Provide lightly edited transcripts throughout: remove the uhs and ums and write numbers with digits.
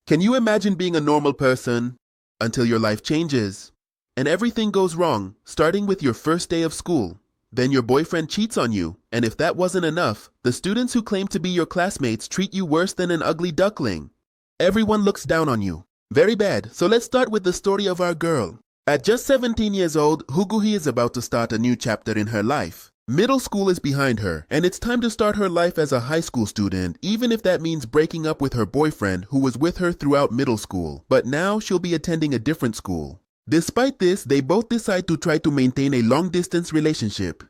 Can you imagine being a normal person until your life changes and everything goes wrong, starting with your first day of school? Then your boyfriend cheats on you, and if that wasn't enough, the students who claim to be your classmates treat you worse than an ugly duckling. Everyone looks down on you. Very bad. So let's start with the story of our girl. At just 17 years old, Huguhi is about to start a new chapter in her life. Middle school is behind her, and it's time to start her life as a high school student, even if that means breaking up with her boyfriend who was with her throughout middle school. But now she'll be attending a different school. Despite this, they both decide to try to maintain a long-distance relationship.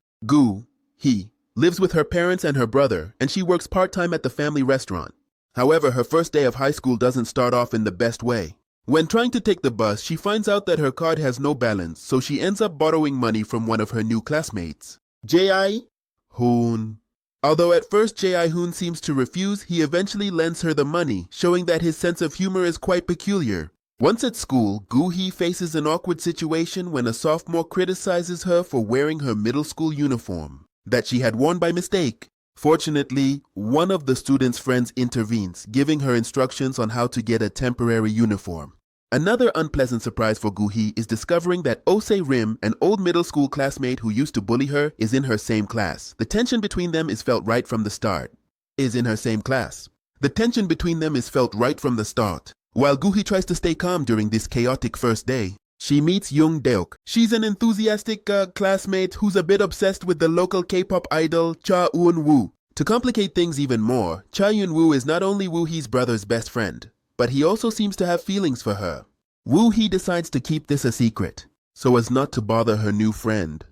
He lives with her parents and her brother, and she works part-time at the family restaurant. However, her first day of high school doesn't start off in the best way. When trying to take the bus, she finds out that her card has no balance, so she ends up borrowing money from one of her new classmates, Jae-hoon. Although at first Jae-hoon seems to refuse, he eventually lends her the money, showing that his sense of humor is quite peculiar. Once at school, Gu-hee faces an awkward situation when a sophomore criticizes her for wearing her middle school uniform that she had worn by mistake. Fortunately, one of the student's friends intervenes, giving her instructions on how to get a temporary uniform. Another unpleasant surprise for Gu-hee is discovering that Ose Rim, an old middle school classmate who used to bully her, is in her same class. The tension between them is felt right from the start. While Gu-hee tries to stay calm during this chaotic first day, she meets Young Deok. She's an enthusiastic classmate who's a bit obsessed with the local K-pop idol Cha Eun-woo. To complicate things even more, Cha Eun-woo is not only Woo-hee's brother's best friend, but he also seems to have feelings for her. Woo-hee decides to keep this a secret, so as not to bother her new friend.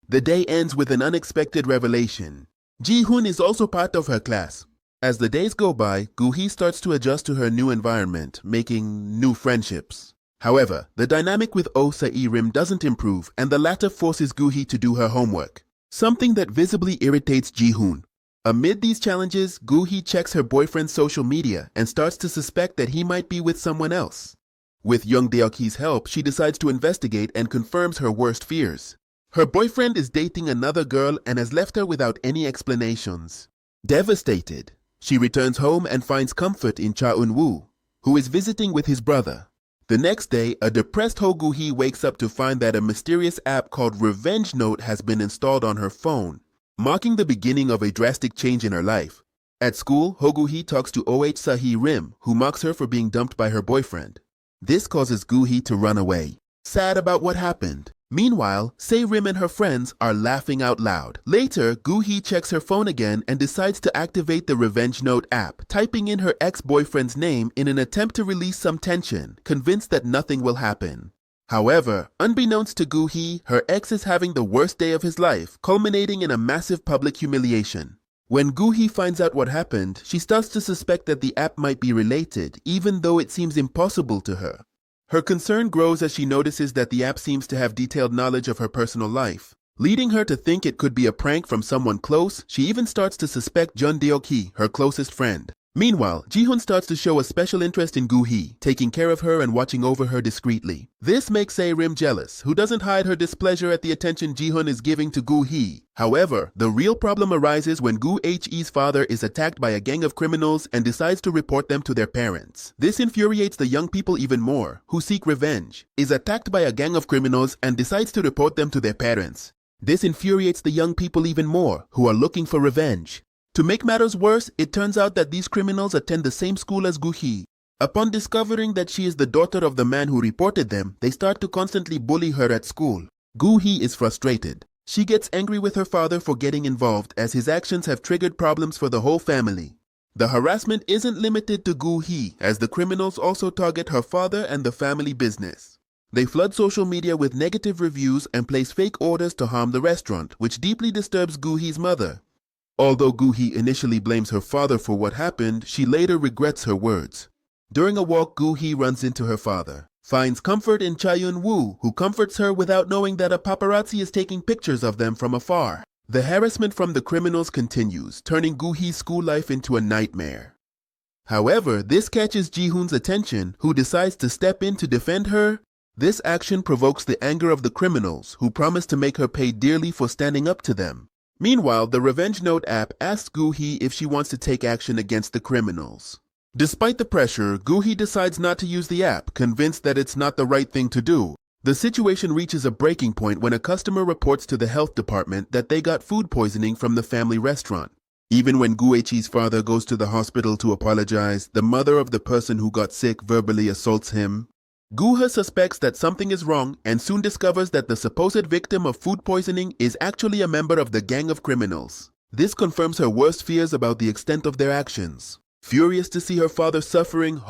The day ends with an unexpected revelation. Ji-hoon is also part of her class. As the days go by, Gu-hee starts to adjust to her new environment, making new friendships. However, the dynamic with Oh Se-rim doesn't improve, and the latter forces Gu-hee to do her homework, something that visibly irritates Ji-hoon. Amid these challenges, Gu-hee checks her boyfriend's social media and starts to suspect that he might be with someone else. With Young Deok-hee's help, she decides to investigate and confirms her worst fears. Her boyfriend is dating another girl and has left her without any explanations. Devastated, she returns home and finds comfort in Cha Eun-woo, who is visiting with his brother. The next day, a depressed Ho Gu-hee wakes up to find that a mysterious app called Revenge Note has been installed on her phone, marking the beginning of a drastic change in her life. At school, Ho Gu-hee talks to Oh Se-rim, who mocks her for being dumped by her boyfriend. This causes Gu-hee to run away, sad about what happened. Meanwhile, Se-rim and her friends are laughing out loud. Later, Gu-hee checks her phone again and decides to activate the Revenge Note app, typing in her ex-boyfriend's name in an attempt to release some tension, convinced that nothing will happen. However, unbeknownst to Gu-hee, her ex is having the worst day of his life, culminating in a massive public humiliation. When Gu-hee finds out what happened, she starts to suspect that the app might be related, even though it seems impossible to her. Her concern grows as she notices that the app seems to have detailed knowledge of her personal life, leading her to think it could be a prank from someone close. She even starts to suspect Jun Deok-hee, her closest friend. Meanwhile, Ji-hoon starts to show a special interest in Gu-hee, taking care of her and watching over her discreetly. This makes Se-rim jealous, who doesn't hide her displeasure at the attention Ji-hoon is giving to Gu-hee. However, the real problem arises when Gu-hee's father is attacked by a gang of criminals and decides to report them to their parents. This infuriates the young people even more, who seek revenge. Is attacked by a gang of criminals and decides to report them to their parents. This infuriates the young people even more, who are looking for revenge. To make matters worse, it turns out that these criminals attend the same school as Gu-hee. Upon discovering that she is the daughter of the man who reported them, they start to constantly bully her at school. Gu-hee is frustrated. She gets angry with her father for getting involved, as his actions have triggered problems for the whole family. The harassment isn't limited to Gu-hee, as the criminals also target her father and the family business. They flood social media with negative reviews and place fake orders to harm the restaurant, which deeply disturbs Gu-hee's mother. Although Gu-hee initially blames her father for what happened, she later regrets her words. During a walk, Gu-hee runs into her father, finds comfort in Cha Eun-woo, who comforts her without knowing that a paparazzi is taking pictures of them from afar. The harassment from the criminals continues, turning Gu-hee's school life into a nightmare. However, this catches Ji-hoon's attention, who decides to step in to defend her. This action provokes the anger of the criminals, who promise to make her pay dearly for standing up to them. Meanwhile, the Revenge Note app asks Gu-hee if she wants to take action against the criminals. Despite the pressure, Gu-hee decides not to use the app, convinced that it's not the right thing to do. The situation reaches a breaking point when a customer reports to the health department that they got food poisoning from the family restaurant. Even when Gu-hee's father goes to the hospital to apologize, the mother of the person who got sick verbally assaults him. Gu-hee suspects that something is wrong and soon discovers that the supposed victim of food poisoning is actually a member of the gang of criminals. This confirms her worst fears about the extent of their actions. Furious to see her father suffering,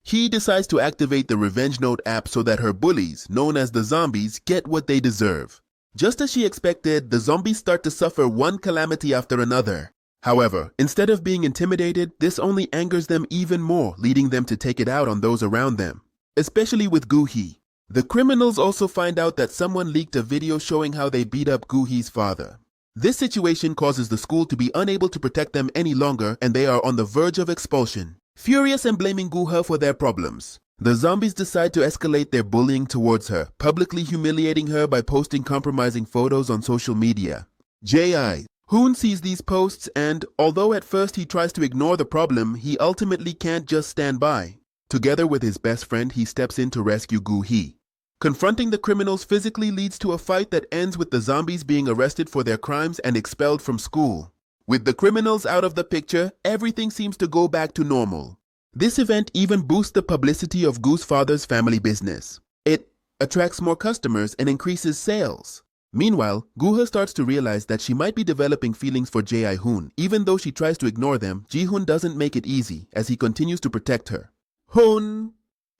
He decides to activate the Revenge Note app so that her bullies, known as the zombies, get what they deserve. Just as she expected, the zombies start to suffer one calamity after another. However, instead of being intimidated, this only angers them even more, leading them to take it out on those around them, especially with Gu-hee. The criminals also find out that someone leaked a video showing how they beat up Gu-hee's father. This situation causes the school to be unable to protect them any longer, and they are on the verge of expulsion. Furious and blaming Gu-hee for their problems, the zombies decide to escalate their bullying towards her, publicly humiliating her by posting compromising photos on social media. Hoon sees these posts and, although at first he tries to ignore the problem, he ultimately can't just stand by. Together with his best friend, he steps in to rescue Gu-hee. Confronting the criminals physically leads to a fight that ends with the zombies being arrested for their crimes and expelled from school. With the criminals out of the picture, everything seems to go back to normal. This event even boosts the publicity of Gu's father's family business. It attracts more customers and increases sales. Meanwhile, Gu-hee starts to realize that she might be developing feelings for Jae-hoon. Even though she tries to ignore them, Ji-hoon doesn't make it easy as he continues to protect her.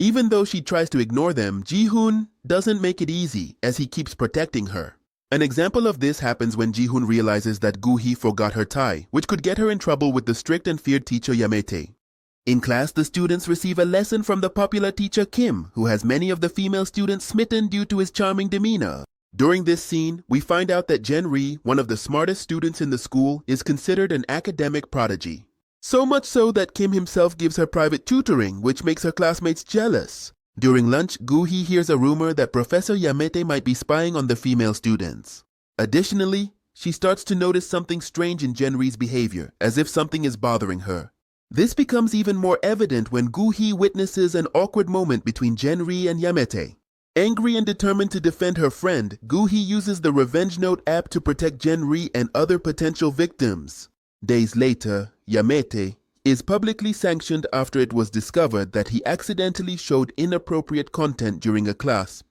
Even though she tries to ignore them, Ji-hoon doesn't make it easy as he keeps protecting her. An example of this happens when Ji-hoon realizes that Gu-hee forgot her tie, which could get her in trouble with the strict and feared teacher Yamete. In class, the students receive a lesson from the popular teacher Kim, who has many of the female students smitten due to his charming demeanor. During this scene, we find out that Jen-ri, one of the smartest students in the school, is considered an academic prodigy. So much so that Kim himself gives her private tutoring, which makes her classmates jealous. During lunch, Gu-hee hears a rumor that Professor Yamete might be spying on the female students. Additionally, she starts to notice something strange in Jen-ri's behavior, as if something is bothering her. This becomes even more evident when Gu-hee witnesses an awkward moment between Jen-ri and Yamete. Angry and determined to defend her friend, Gu-hee uses the Revenge Note app to protect Jen-ri and other potential victims. Days later, Yamete is publicly sanctioned after it was discovered that he accidentally showed inappropriate content during a class.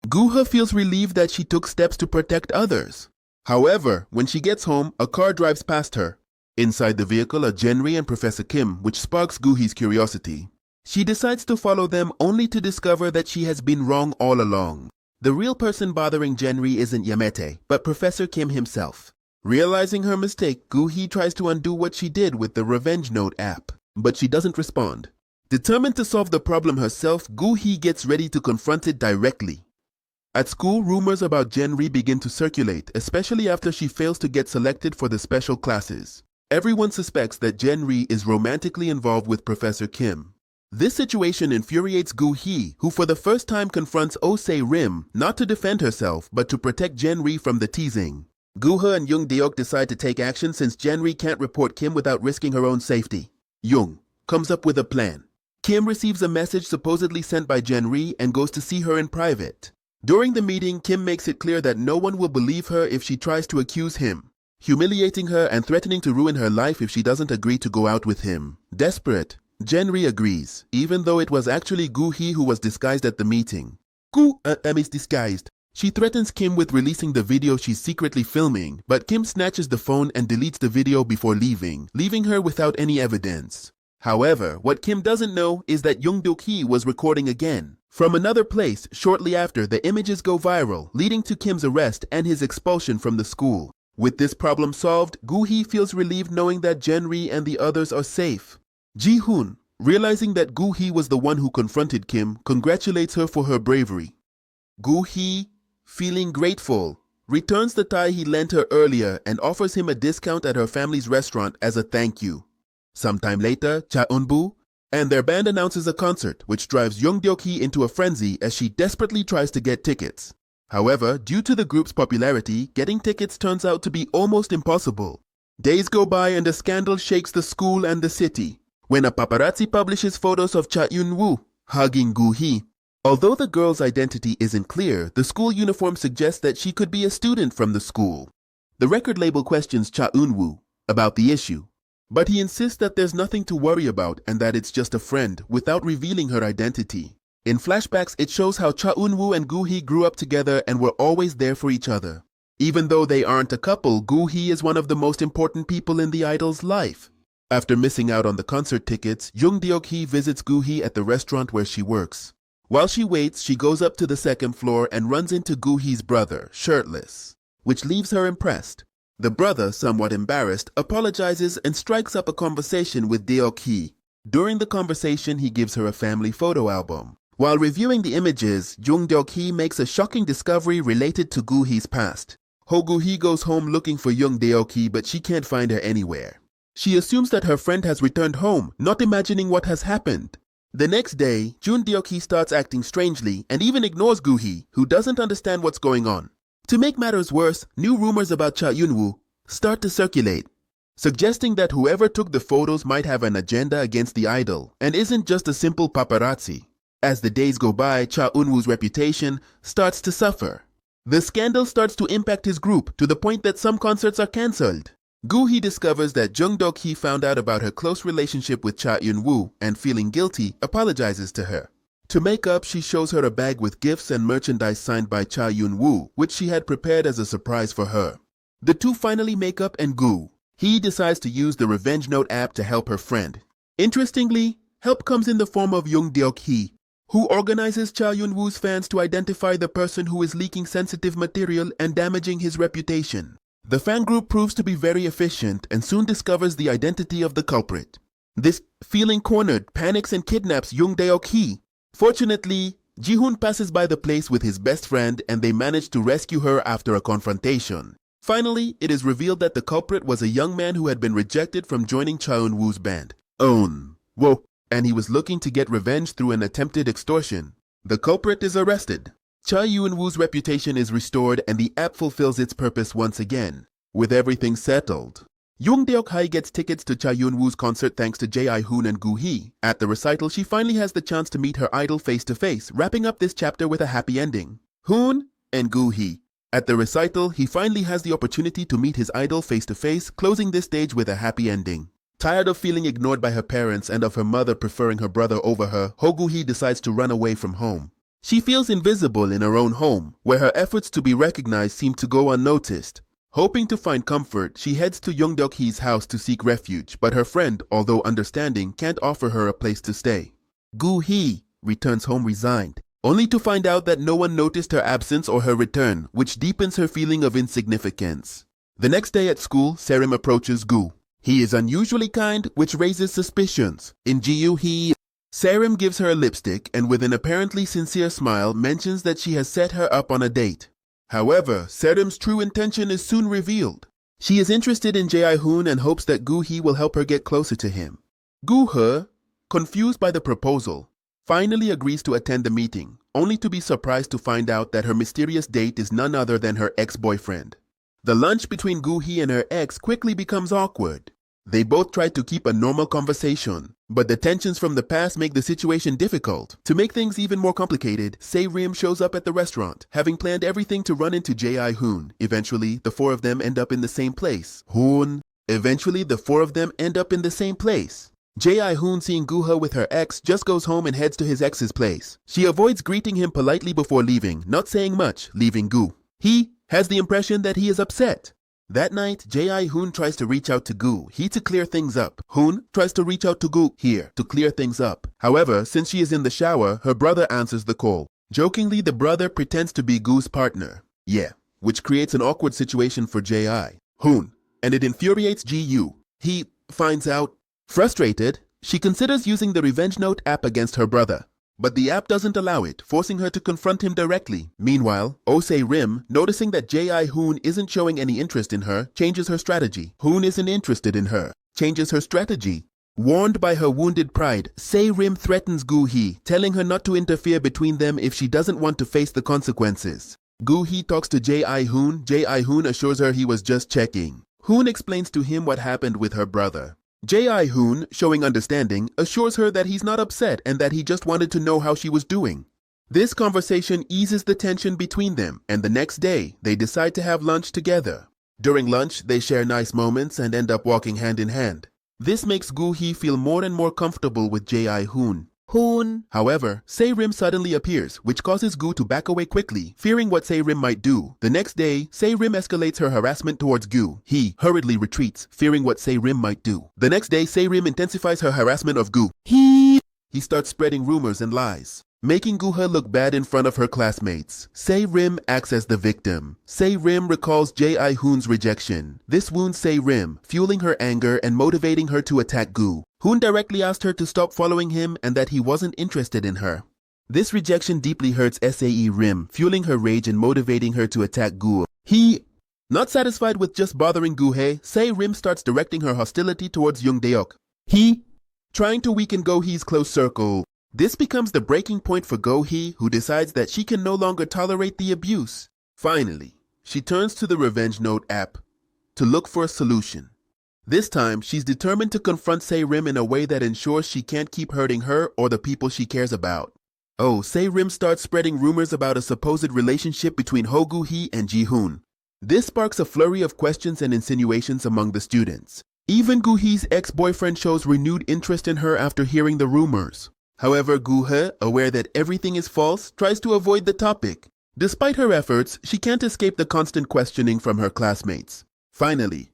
Gu-hee feels relieved that she took steps to protect others. However, when she gets home, a car drives past her. Inside the vehicle are Jen-ri and Professor Kim, which sparks Gu-hee's curiosity. She decides to follow them only to discover that she has been wrong all along. The real person bothering Jen-ri isn't Yamete, but Professor Kim himself. Realizing her mistake, Gu-hee tries to undo what she did with the Revenge Note app, but she doesn't respond. Determined to solve the problem herself, Gu-hee gets ready to confront it directly. At school, rumors about Jen-ri begin to circulate, especially after she fails to get selected for the special classes. Everyone suspects that Jen-ri is romantically involved with Professor Kim. This situation infuriates Gu-hee, who for the first time confronts Osei Rim, not to defend herself, but to protect Jen-ri from the teasing. Gu-hee and Young Deok decide to take action since Jen-ri can't report Kim without risking her own safety. Young comes up with a plan. Kim receives a message supposedly sent by Jen-ri and goes to see her in private. During the meeting, Kim makes it clear that no one will believe her if she tries to accuse him, humiliating her and threatening to ruin her life if she doesn't agree to go out with him. Desperate, Jen-ri agrees, even though it was actually Gu-hee who was disguised at the meeting. Is disguised. She threatens Kim with releasing the video she's secretly filming, but Kim snatches the phone and deletes the video before leaving her without any evidence. However, what Kim doesn't know is that Young Deok-hee was recording again. From another place, shortly after, the images go viral, leading to Kim's arrest and his expulsion from the school. With this problem solved, Gu-hee feels relieved knowing that Jen-ri and the others are safe. Ji-hoon, realizing that Gu-hee was the one who confronted Kim, congratulates her for her bravery. Gu-hee, feeling grateful, returns the tie he lent her earlier and offers him a discount at her family's restaurant as a thank you. Sometime later, Cha Eun-bu and their band announces a concert, which drives Young Deok-hee into a frenzy as she desperately tries to get tickets. However, due to the group's popularity, getting tickets turns out to be almost impossible. Days go by and a scandal shakes the school and the city. when a paparazzi publishes photos of Cha Eun-woo hugging Gu-hee. Although the girl's identity isn't clear, the school uniform suggests that she could be a student from the school. The record label questions Cha Eun-woo about the issue, but he insists that there's nothing to worry about and that it's just a friend without revealing her identity. In flashbacks, it shows how Cha Eun-woo and Gu-hee grew up together and were always there for each other. Even though they aren't a couple, Gu-hee is one of the most important people in the idol's life. After missing out on the concert tickets, Jung Deok-hee visits Gu-hee at the restaurant where she works. While she waits, she goes up to the second floor and runs into Gu-hee's brother, shirtless, which leaves her impressed. The brother, somewhat embarrassed, apologizes and strikes up a conversation with Deok-hee. During the conversation, he gives her a family photo album. While reviewing the images, Jung Deok-hee makes a shocking discovery related to Gu-hee's past. Gu-hee goes home looking for Jung Deok-hee, but she can't find her anywhere. She assumes that her friend has returned home, not imagining what has happened. The next day, Jung Deok-hee starts acting strangely and even ignores Gu-hee, who doesn't understand what's going on. To make matters worse, new rumors about Cha Eun-woo start to circulate, suggesting that whoever took the photos might have an agenda against the idol and isn't just a simple paparazzi. As the days go by, Cha Eun-woo's reputation starts to suffer. The scandal starts to impact his group to the point that some concerts are cancelled. Gu-hee discovers that Jung Deok-hee found out about her close relationship with Cha Eun-woo and, feeling guilty, apologizes to her. To make up, she shows her a bag with gifts and merchandise signed by Cha Eun-woo, which she had prepared as a surprise for her. The two finally make up and Gu-hee decides to use the Revenge Note app to help her friend. Interestingly, help comes in the form of Jung Deok-hee, who organizes Cha Eun-woo's fans to identify the person who is leaking sensitive material and damaging his reputation. The fan group proves to be very efficient and soon discovers the identity of the culprit. This, feeling cornered, panics and kidnaps Jung Deok-hee. Fortunately, Ji-hoon passes by the place with his best friend and they manage to rescue her after a confrontation. Finally, it is revealed that the culprit was a young man who had been rejected from joining Cha Eun-woo's band, Whoa, and he was looking to get revenge through an attempted extortion. The culprit is arrested. Cha Eun-woo's reputation is restored and the app fulfills its purpose once again. With everything settled, Jung Deok-hee gets tickets to Cha Eun-woo's concert thanks to Jae-hoon and Gu-hee. At the recital, she finally has the chance to meet her idol face-to-face, wrapping up this chapter with a happy ending. Hoon and Gu-hee. At the recital, he finally has the opportunity to meet his idol face-to-face, closing this stage with a happy ending. Tired of feeling ignored by her parents and of her mother preferring her brother over her, Gu-hee decides to run away from home. She feels invisible in her own home, where her efforts to be recognized seem to go unnoticed. Hoping to find comfort, she heads to Jung Deok-hee's house to seek refuge, but her friend, although understanding, can't offer her a place to stay. Gu-hee returns home resigned, only to find out that no one noticed her absence or her return, which deepens her feeling of insignificance. The next day at school, Serim approaches Gu. He is unusually kind, which raises suspicions. In Ji-hee, Serim gives her a lipstick and with an apparently sincere smile mentions that she has set her up on a date. However, Serim's true intention is soon revealed. She is interested in Jae-hoon and hopes that Gu-hee will help her get closer to him. Gu-hee, confused by the proposal, finally agrees to attend the meeting, only to be surprised to find out that her mysterious date is none other than her ex-boyfriend. The lunch between Gu-hee and her ex quickly becomes awkward. They both try to keep a normal conversation, but the tensions from the past make the situation difficult. To make things even more complicated, Se-rim shows up at the restaurant, having planned everything to run into Jae-hoon. Eventually, the four of them end up in the same place. Jae-hoon, seeing Gu-hee with her ex, just goes home and heads to his ex's place. She avoids greeting him politely before leaving, not saying much, leaving Gu. He has the impression that he is upset. That night, Jae-hoon tries to reach out to Gu-hee to clear things up. Hoon tries to reach out to Gu-hee to clear things up. However, since she is in the shower, her brother answers the call. Jokingly, the brother pretends to be Gu's partner. Which creates an awkward situation for Jae-hoon, and it infuriates Ji-yu. He finds out. Frustrated, she considers using the Revenge Note app against her brother. But the app doesn't allow it, forcing her to confront him directly. Meanwhile, Se-rim, noticing that Jae-hoon isn't showing any interest in her, changes her strategy. Hoon isn't interested in her, changes her strategy. Warned by her wounded pride, Se-rim threatens Gu-hee, telling her not to interfere between them if she doesn't want to face the consequences. Gu-hee talks to Jae-hoon. Jae-hoon assures her he was just checking. Hoon explains to him what happened with her brother. Jae-hoon, showing understanding, assures her that he's not upset and that he just wanted to know how she was doing. This conversation eases the tension between them, and the next day, they decide to have lunch together. During lunch, they share nice moments and end up walking hand in hand. This makes Gu-hee feel more and more comfortable with Jae-hoon. However, Se-rim suddenly appears, which causes Gu to back away quickly, fearing what Se-rim might do. The next day, Se-rim escalates her harassment towards Gu. He hurriedly retreats, fearing what Se-rim might do. The next day, Se-rim intensifies her harassment of Gu. He starts spreading rumors and lies, making Gu-hee look bad in front of her classmates. Se-rim acts as the victim. Se-rim recalls Jae-hoon's rejection. This wounds Se-rim, fueling her anger and motivating her to attack Gu. Hoon directly asked her to stop following him and that he wasn't interested in her. This rejection deeply hurts Sae-rim, fueling her rage and motivating her to attack Gu. Not satisfied with just bothering Gu-hee, Se-rim starts directing her hostility towards Young Deok. Trying to weaken Go-hee's close circle. This becomes the breaking point for Go-hee, who decides that she can no longer tolerate the abuse. Finally, she turns to the Revenge Note app to look for a solution. This time, she's determined to confront Se-rim in a way that ensures she can't keep hurting her or the people she cares about. Se-rim starts spreading rumors about a supposed relationship between Ho Gu-hee and Ji-hoon. This sparks a flurry of questions and insinuations among the students. Even Gu-hee's ex-boyfriend shows renewed interest in her after hearing the rumors. However, Gu-hee, aware that everything is false, tries to avoid the topic. Despite her efforts, she can't escape the constant questioning from her classmates. Finally,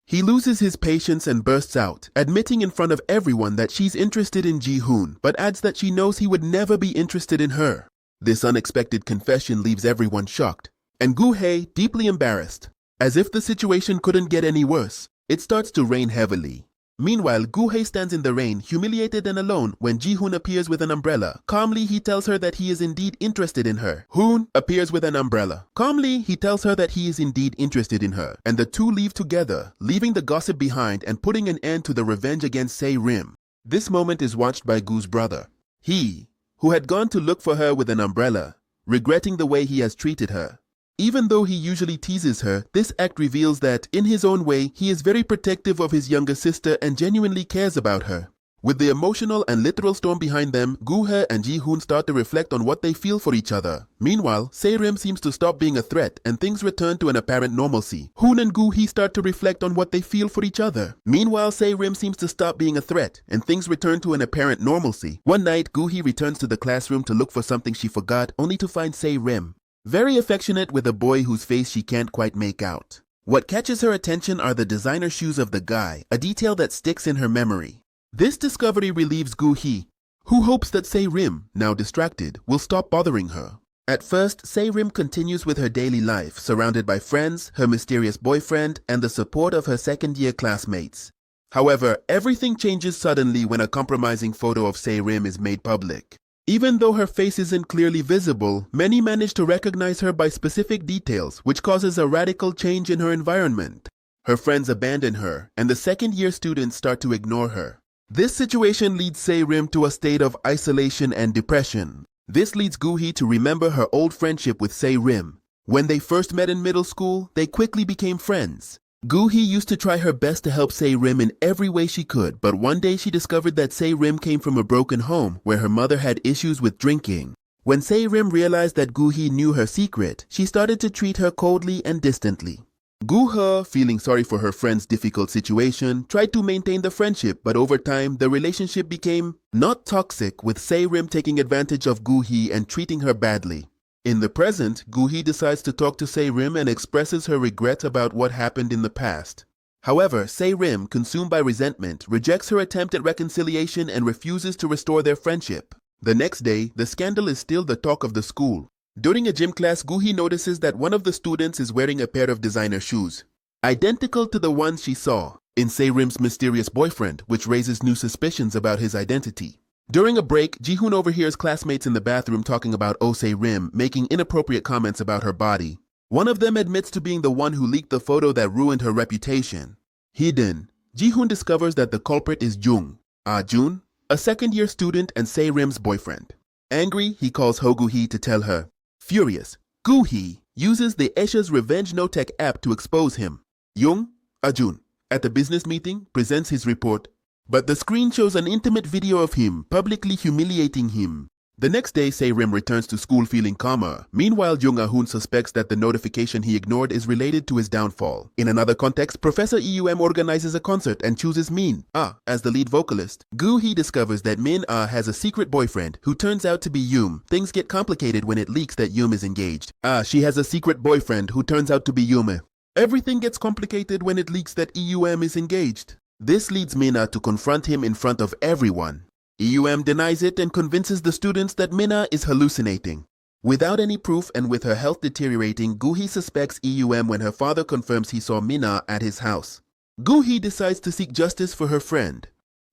he loses his patience and bursts out, admitting in front of everyone that she's interested in Ji-hoon, but adds that she knows he would never be interested in her. This unexpected confession leaves everyone shocked, and Gu-hee deeply embarrassed. As if the situation couldn't get any worse, it starts to rain heavily. Meanwhile, Gu-hee stands in the rain, humiliated and alone, when Ji-hoon appears with an umbrella. Calmly, he tells her that he is indeed interested in her. Hoon appears with an umbrella. Calmly, he tells her that he is indeed interested in her, and the two leave together, leaving the gossip behind and putting an end to the revenge against Se-rim. This moment is watched by Gu's brother. He, who had gone to look for her with an umbrella, regretting the way he has treated her. Even though he usually teases her, this act reveals that, in his own way, he is very protective of his younger sister and genuinely cares about her. With the emotional and literal storm behind them, Gu-hee and Ji-hoon start to reflect on what they feel for each other. Meanwhile, Se-rim seems to stop being a threat and things return to an apparent normalcy. Hoon and Gu-hee start to reflect on what they feel for each other. Meanwhile, Se-rim seems to stop being a threat and things return to an apparent normalcy. One night, Gu-hee returns to the classroom to look for something she forgot, only to find Se-rim very affectionate with a boy whose face she can't quite make out. What catches her attention are the designer shoes of the guy, a detail that sticks in her memory. This discovery relieves Gu-hee, who hopes that Se-rim, now distracted, will stop bothering her. At first, Se-rim continues with her daily life, surrounded by friends, her mysterious boyfriend, and the support of her second-year classmates. However, everything changes suddenly when a compromising photo of Se-rim is made public. Even though her face isn't clearly visible, many manage to recognize her by specific details, which causes a radical change in her environment. Her friends abandon her, and the second-year students start to ignore her. This situation leads Se-rim to a state of isolation and depression. This leads Gu-hee to remember her old friendship with Se-rim. When they first met in middle school, they quickly became friends. Gu-hee used to try her best to help Se-rim in every way she could, but one day she discovered that Se-rim came from a broken home where her mother had issues with drinking. When Se-rim realized that Gu-hee knew her secret, she started to treat her coldly and distantly. Gu-hee, feeling sorry for her friend's difficult situation, tried to maintain the friendship, but over time, the relationship became not toxic, with Se-rim taking advantage of Gu-hee and treating her badly. In the present, Gu-hee decides to talk to Se-rim and expresses her regret about what happened in the past. However, Se-rim, consumed by resentment, rejects her attempt at reconciliation and refuses to restore their friendship. The next day, the scandal is still the talk of the school. During a gym class, Gu-hee notices that one of the students is wearing a pair of designer shoes, identical to the ones she saw in Se-rim's mysterious boyfriend, which raises new suspicions about his identity. During a break, Ji-hoon overhears classmates in the bathroom talking about Se-rim, making inappropriate comments about her body. One of them admits to being the one who leaked the photo that ruined her reputation. Hidden, Ji-hoon discovers that the culprit is Jung, Jun, a second-year student and Se-rim's boyfriend. Angry, he calls Ho Gu-hee to tell her. Furious, Gu-hee uses the Esha's Revenge Notek app to expose him. Jung, Jun, at a business meeting, presents his report, but the screen shows an intimate video of him publicly humiliating him. The next day, Se-rim returns to school feeling calmer. Meanwhile, Jung-ah-hoon suspects that the notification he ignored is related to his downfall. In another context, Professor Eum organizes a concert and chooses Min-ah as the lead vocalist. Gu-hee discovers that Min-ah has a secret boyfriend who turns out to be Yum. Things get complicated when it leaks that Yum is engaged. She has a secret boyfriend who turns out to be Yum. Everything gets complicated when it leaks that Eum is engaged. This leads Min-ah to confront him in front of everyone. Eum denies it and convinces the students that Min-ah is hallucinating. Without any proof and with her health deteriorating, Gu-hee suspects Eum when her father confirms he saw Min-ah at his house. Gu-hee decides to seek justice for her friend.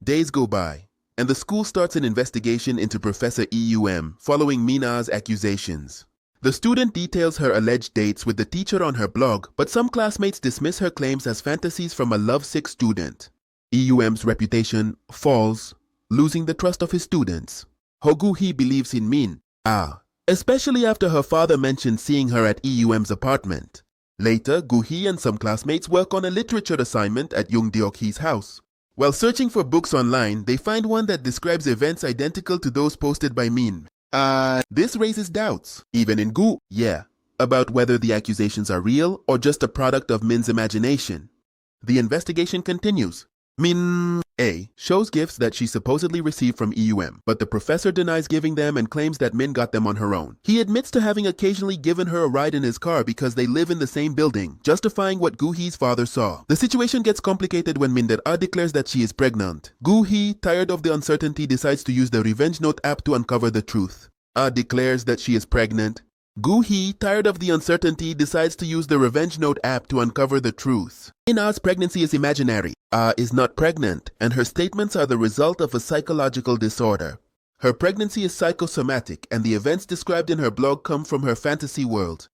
Days go by, and the school starts an investigation into Professor Eum following Min-ah's accusations. The student details her alleged dates with the teacher on her blog, but some classmates dismiss her claims as fantasies from a lovesick student. Eum's reputation falls, losing the trust of his students. Gu-hee believes in Min-ah, especially after her father mentioned seeing her at Eum's apartment. Later, Gu-hee and some classmates work on a literature assignment at Jung Deok-hee's house. While searching for books online, they find one that describes events identical to those posted by Min. This raises doubts, even in about whether the accusations are real or just a product of Min's imagination. The investigation continues. Min-a shows gifts that she supposedly received from Eum, but the professor denies giving them and claims that Min got them on her own. He admits to having occasionally given her a ride in his car because they live in the same building, justifying what Gu-hee's father saw. The situation gets complicated when Min-ah declares that she is pregnant. Gu-hee, tired of the uncertainty, decides to use the Revenge Note app to uncover the truth. Declares that she is pregnant. Gu-hee, tired of the uncertainty, decides to use the Revenge Note app to uncover the truth. Min-ah's pregnancy is imaginary. Is not pregnant, and her statements are the result of a psychological disorder. Her pregnancy is psychosomatic, and the events described in her blog come from her fantasy world.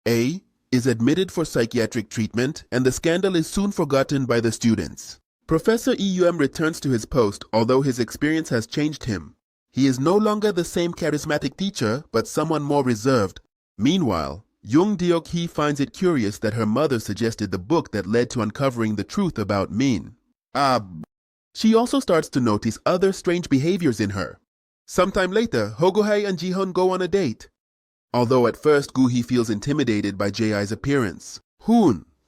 A is admitted for psychiatric treatment, and the scandal is soon forgotten by the students. Professor Eum returns to his post, although his experience has changed him. He is no longer the same charismatic teacher, but someone more reserved. Meanwhile, Jung Deok-hee finds it curious that her mother suggested the book that led to uncovering the truth about Min. She also starts to notice other strange behaviors in her. Sometime later, Hogo-hae and Ji-hoon go on a date. Although at first Gu-hee feels intimidated by Jae-i's appearance.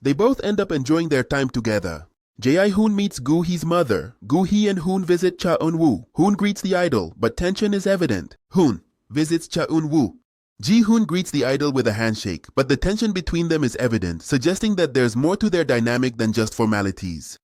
They both end up enjoying their time together. Jae-hoon meets Gu-hee's mother. Gu-hee and Hoon visit Cha-eun-woo. Hoon greets the idol, but tension is evident. Hoon visits Cha-eun-woo. Ji-hoon greets the idol with a handshake, but the tension between them is evident, suggesting that there's more to their dynamic than just formalities.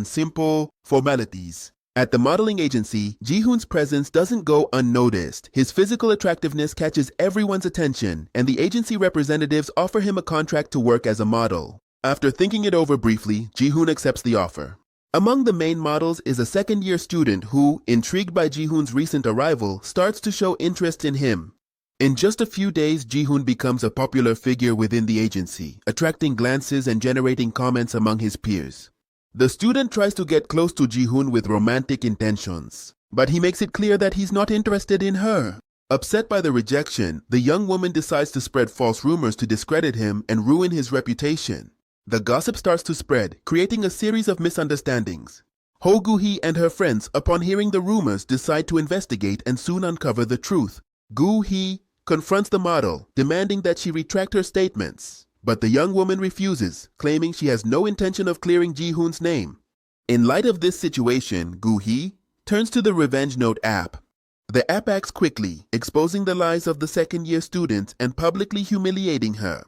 Simple formalities. At the modeling agency, Ji-hoon's presence doesn't go unnoticed. His physical attractiveness catches everyone's attention, and the agency representatives offer him a contract to work as a model. After thinking it over briefly, Ji-hoon accepts the offer. Among the main models is a second-year student who, intrigued by Ji-hoon's recent arrival, starts to show interest in him. In just a few days, Ji-hoon becomes a popular figure within the agency, attracting glances and generating comments among his peers. The student tries to get close to Ji-hoon with romantic intentions, but he makes it clear that he's not interested in her. Upset by the rejection, the young woman decides to spread false rumors to discredit him and ruin his reputation. The gossip starts to spread, creating a series of misunderstandings. Gu-hee and her friends, upon hearing the rumors, decide to investigate and soon uncover the truth. Gu-hee confronts the model, demanding that she retract her statements. But the young woman refuses, claiming she has no intention of clearing Ji-hoon's name. In light of this situation, Gu-hee turns to the Revenge Note app. The app acts quickly, exposing the lies of the second-year student and publicly humiliating her.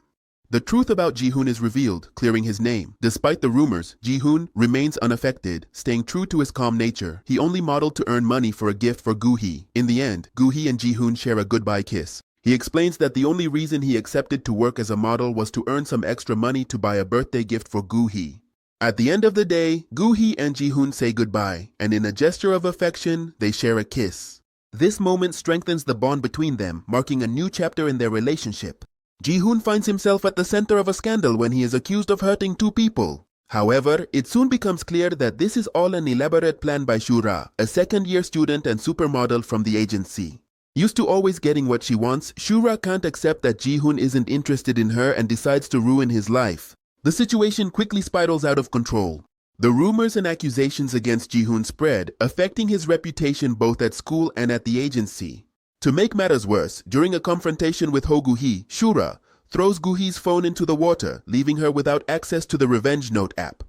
The truth about Ji-hoon is revealed, clearing his name. Despite the rumors, Ji-hoon remains unaffected, staying true to his calm nature. He only modeled to earn money for a gift for Gu-hee. In the end, Gu-hee and Ji-hoon share a goodbye kiss. He explains that the only reason he accepted to work as a model was to earn some extra money to buy a birthday gift for Gu-hee. At the end of the day, Gu-hee and Ji-hoon say goodbye, and in a gesture of affection, they share a kiss. This moment strengthens the bond between them, marking a new chapter in their relationship. Ji-hoon finds himself at the center of a scandal when he is accused of hurting two people. However, it soon becomes clear that this is all an elaborate plan by Shura, a second-year student and supermodel from the agency. Used to always getting what she wants, Shura can't accept that Ji-hoon isn't interested in her and decides to ruin his life. The situation quickly spirals out of control. The rumors and accusations against Ji-hoon spread, affecting his reputation both at school and at the agency. To make matters worse, during a confrontation with Ho Gu-hee, Shura throws Gu-hee's phone into the water, leaving her without access to the Revenge Note app.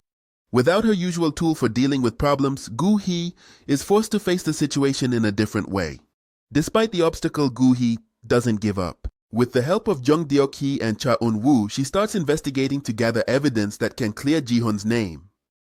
Without her usual tool for dealing with problems, Gu-hee is forced to face the situation in a different way. Despite the obstacle, Gu-hee doesn't give up. With the help of Jung Deok-hee and Cha Eun-woo, she starts investigating to gather evidence that can clear Ji-hoon's name.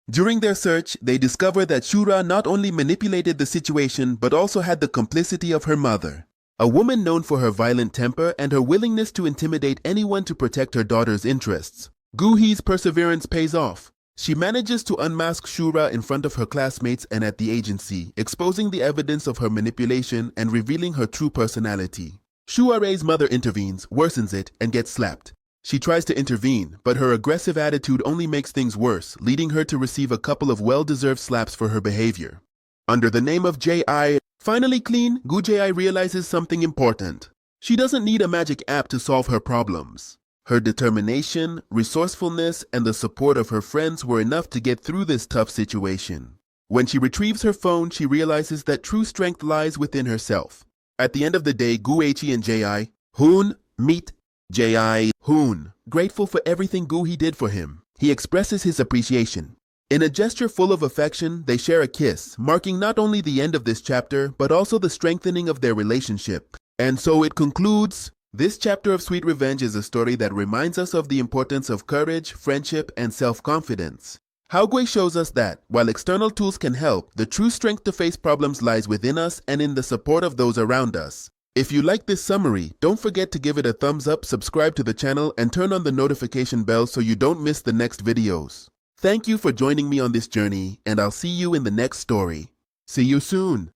During their search, they discover that Shura not only manipulated the situation but also had the complicity of her mother, a woman known for her violent temper and her willingness to intimidate anyone to protect her daughter's interests. Gu-hee's perseverance pays off. She manages to unmask Shura in front of her classmates and at the agency, exposing the evidence of her manipulation and revealing her true personality. Shuare's mother intervenes, worsens it, and gets slapped. She tries to intervene, but her aggressive attitude only makes things worse, leading her to receive a couple of well-deserved slaps for her behavior. Under the name of J.I., finally clean, Gu J.I. realizes something important. She doesn't need a magic app to solve her problems. Her determination, resourcefulness, and the support of her friends were enough to get through this tough situation. When she retrieves her phone, she realizes that true strength lies within herself. At the end of the day, Gu Hee and J.I. Hoon meet J.I. Hoon, grateful for everything Gu-hee did for him. He expresses his appreciation. In a gesture full of affection, they share a kiss, marking not only the end of this chapter, but also the strengthening of their relationship. And so it concludes. This chapter of Sweet Revenge is a story that reminds us of the importance of courage, friendship, and self-confidence. Haogway shows us that, while external tools can help, the true strength to face problems lies within us and in the support of those around us. If you like this summary, don't forget to give it a thumbs up, subscribe to the channel, and turn on the notification bell so you don't miss the next videos. Thank you for joining me on this journey, and I'll see you in the next story. See you soon!